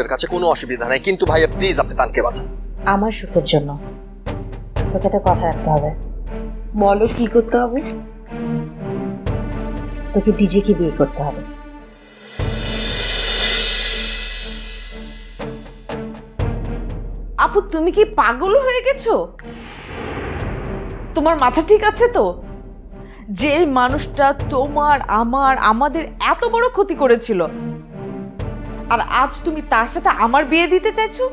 এর কাছে কোনো অসুবিধা নাই, কিন্তু ভাইয়া প্লিজ আপনি তানকে বাঁচান। আমার সুখের জন্য তোকে একটা কথা রাখতে হবে। বলো কি করতে হবে? তোকে ডিজেকে বিয়ে করতে হবে। আপু তুমি কি পাগল হয়ে গেছো? তোমার মাথা ঠিক আছে তো? যে মানুষটা তোমার আমাদের এত বড় ক্ষতি করেছিল, আর আজ তুমি তার সাথে আমার বিয়ে দিতে চাইছো?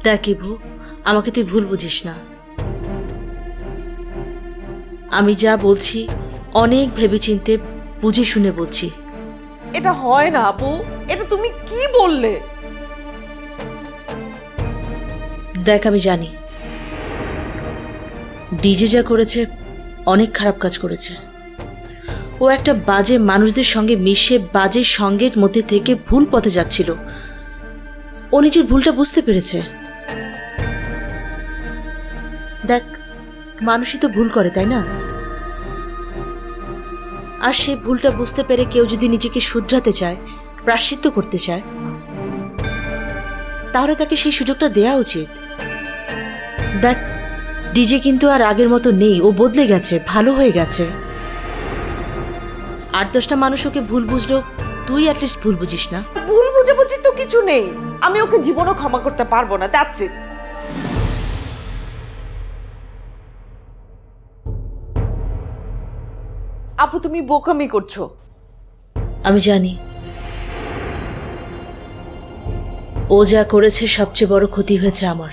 দেখ ইভু, আমাকে তুই ভুল বুঝিস না। আমি যা বলছি অনেক ভেবেচিন্তে বুঝে শুনে বলছি। এটা হয় না আপু, এটা তুমি কি বললে? দেখ আমি জানি ডিজে যা করেছে অনেক খারাপ কাজ করেছে। ও একটা বাজে মানুষদের সঙ্গে মিশে বাজে সঙ্গের মধ্যে থেকে ভুল পথে যাচ্ছিল। ও নিজের ভুলটা বুঝতে পেরেছে। দেখ, মানুষই তো ভুল করে, তাই না? আর সে ভুলটা বুঝতে পেরে কেউ যদি নিজেকে শুধরাতে চায়, প্রায়শ্চিত্ত করতে চায়, তাহলে তাকে সেই সুযোগটা দেওয়া উচিত। দেখ, ডিজে কিন্তু আর আগের মতো নেই, ও বদলে গেছে, ভালো হয়ে গেছে। 8-10টা মানুষ ওকে ভুল বুঝলো, তুই অ্যাটলিস্ট ভুল বুঝিস না। ভুল বুঝাবুঝি তো কিছু নেই, আমি ওকে জীবনও ক্ষমা করতে পারবো না, দ্যাটস ইট। আপু তুমি বোকামি করছো। আমি জানি ও যা করেছে সবচেয়ে বড় ক্ষতি হয়েছে আমার।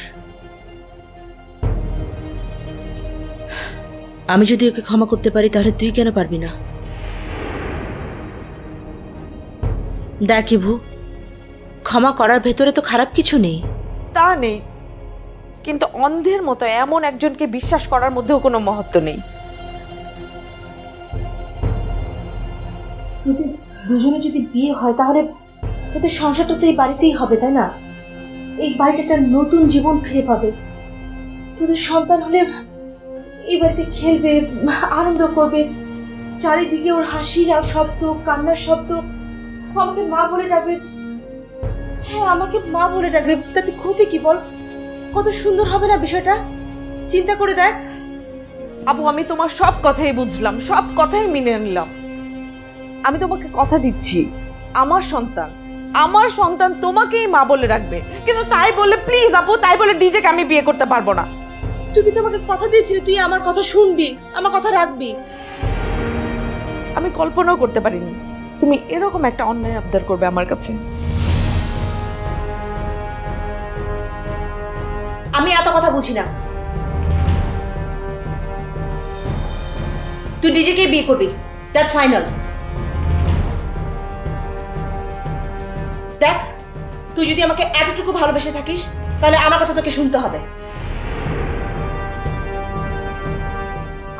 আমি যদি ওকে ক্ষমা করতে পারি, তাহলে তুই কেন পারবি না? দেখ ইভু, ক্ষমা করার ভেতরে তো খারাপ কিছু নেই। তা নেই, কিন্তু অন্ধের মতো এমন একজনকে বিশ্বাস করার মধ্যেও কোনো মহত্ব নেই। তোদের দুজনে যদি বিয়ে হয় তাহলে তোদের সংসারটা তো এই বাড়িতেই হবে, তাই না? এই বাড়িটা একটা নতুন জীবন ফিরে পাবে। তোদের সন্তান হলে এই বাড়িতে খেলবে, আনন্দ করবে, চারিদিকে ওর হাসির আর শব্দ, কান্নার শব্দ। ও আমাকে মা বলে ডাকবে। হ্যাঁ, আমাকে মা বলে ডাকবে, তাতে ক্ষতি কি বল? কত সুন্দর হবে না বিষয়টা? চিন্তা করে দেখ। আপু আমি তোমার সব কথাই বুঝলাম, সব কথাই মেনে নিলাম। আমি তোমাকে কথা দিচ্ছি, আমার সন্তান তোমাকেই মা বলে রাখবে। কিন্তু তাই বলে প্লিজ আপু, তাই বলে ডিজেকে আমি বিয়ে করতে পারবো না। তুই কিন্তু আমাকে কথা দিয়েছিলি তুই আমার কথা শুনবি, আমার কথা রাখবি। আমি কল্পনাও করতে পারিনি তুমি এরকম একটা অন্যায় আবদার করবে আমার কাছে। আমি এত কথা বুঝি না। তুই ডিজেকে বিয়ে করবি, দ্যাটস ফাইনাল। দেখ, তুই যদি আমাকে এতটুকু ভালোবেসে থাকিস, তাহলে আমার কথা তোকে শুনতে হবে।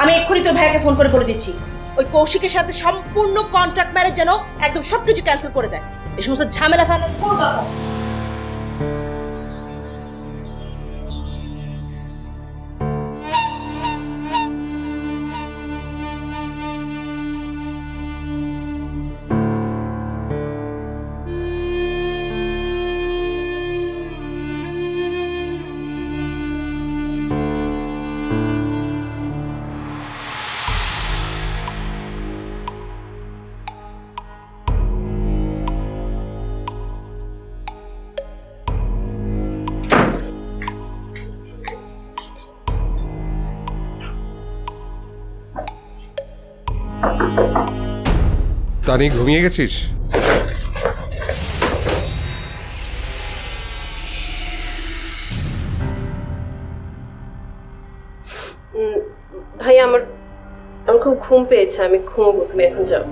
আমি এক্ষুনি তোর ভাইয়াকে ফোন করে বলে দিচ্ছি, ওই কৌশিকের সাথে সম্পূর্ণ কন্ট্রাক্ট ম্যারেজ যেন একদম সবকিছু ক্যান্সেল করে দেয়। এই সমস্ত ঝামেলা ফেলার কোনো দরকার নেই। তানি, ঘুমিয়ে গেছিস? ভাই আমার আমার খুব ঘুম পেয়েছে, আমি ঘুমোবো, তুমি এখন যাও।